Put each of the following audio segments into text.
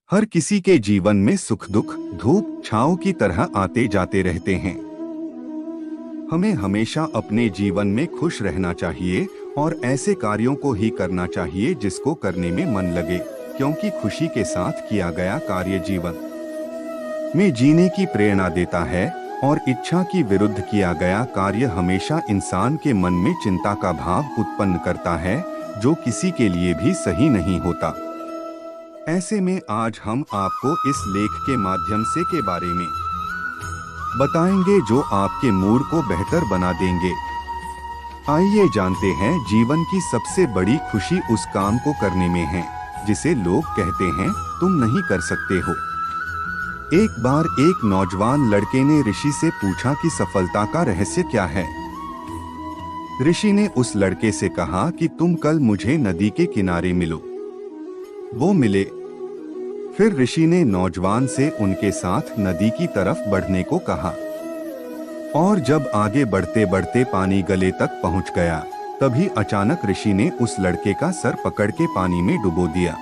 हर किसी के जीवन में सुख दुख धूप छांव की तरह आते जाते रहते हैं। हमें हमेशा अपने जीवन में खुश रहना चाहिए और ऐसे कार्यों को ही करना चाहिए जिसको करने में मन लगे, क्योंकि खुशी के साथ किया गया कार्य जीवन में जीने की प्रेरणा देता है और इच्छा की विरुद्ध किया गया कार्य हमेशा इंसान के मन में चिंता का भाव उत्पन्न करता है, जो किसी के लिए भी सही नहीं होता। ऐसे में आज हम आपको इस लेख के माध्यम से के बारे में बताएंगे जो आपके मूड को बेहतर बना देंगे। आइए जानते हैं, जीवन की सबसे बड़ी खुशी उस काम को करने में है जिसे लोग कहते हैं तुम नहीं कर सकते हो। एक बार एक नौजवान लड़के ने ऋषि से पूछा कि सफलता का रहस्य क्या है। ऋषि ने उस लड़के से कहा कि तुम कल मुझे नदी के किनारे मिलो। वो मिले। फिर ऋषि ने नौजवान से उनके साथ नदी की तरफ बढ़ने को कहा और जब आगे बढ़ते बढ़ते पानी गले तक पहुंच गया, तभी अचानक ऋषि ने उस लड़के का सर पकड़ के पानी में डुबो दिया।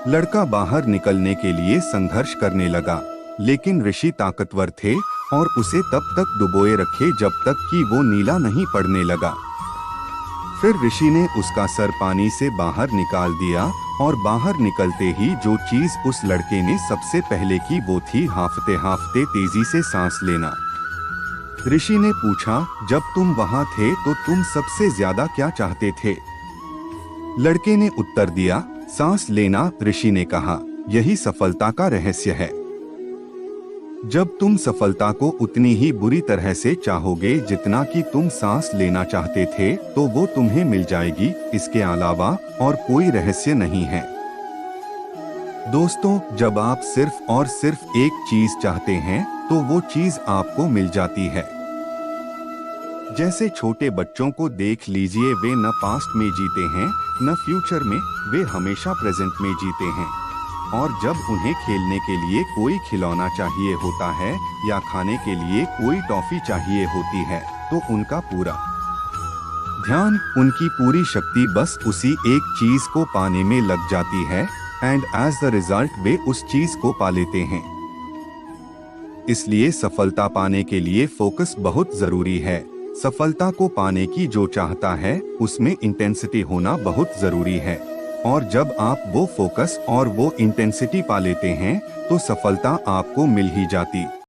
लड़का बाहर निकलने के लिए संघर्ष करने लगा, लेकिन ऋषि ताकतवर थे और उसे तब तक डुबोए रखे जब तक कि वो नीला नहीं पड़ने लगा। फिर ऋषि ने उसका सर पानी से बाहर निकाल दिया और बाहर निकलते ही जो चीज उस लड़के ने सबसे पहले की वो थी हांफते हांफते तेजी से सांस लेना। ऋषि ने पूछा, जब तुम वहां थे तो तुम सबसे ज्यादा क्या चाहते थे? लड़के ने उत्तर दिया, सांस लेना। ऋषि ने कहा, यही सफलता का रहस्य है। जब तुम सफलता को उतनी ही बुरी तरह से चाहोगे जितना कि तुम सांस लेना चाहते थे, तो वो तुम्हें मिल जाएगी। इसके अलावा और कोई रहस्य नहीं है। दोस्तों, जब आप सिर्फ और सिर्फ एक चीज चाहते हैं तो वो चीज आपको मिल जाती है। जैसे छोटे बच्चों को देख लीजिए, वे न पास्ट में जीते हैं न फ्यूचर में, वे हमेशा प्रेजेंट में जीते हैं। और जब उन्हें खेलने के लिए कोई खिलौना चाहिए होता है या खाने के लिए कोई टॉफी चाहिए होती है, तो उनका पूरा ध्यान, उनकी पूरी शक्ति बस उसी एक चीज को पाने में लग जाती है एंड एज द रिजल्ट वे उस चीज को पा लेते हैं। इसलिए सफलता पाने के लिए फोकस बहुत जरूरी है। सफलता को पाने की जो चाहता है उसमें इंटेंसिटी होना बहुत जरूरी है, और जब आप वो फोकस और वो इंटेंसिटी पा लेते हैं तो सफलता आपको मिल ही जाती।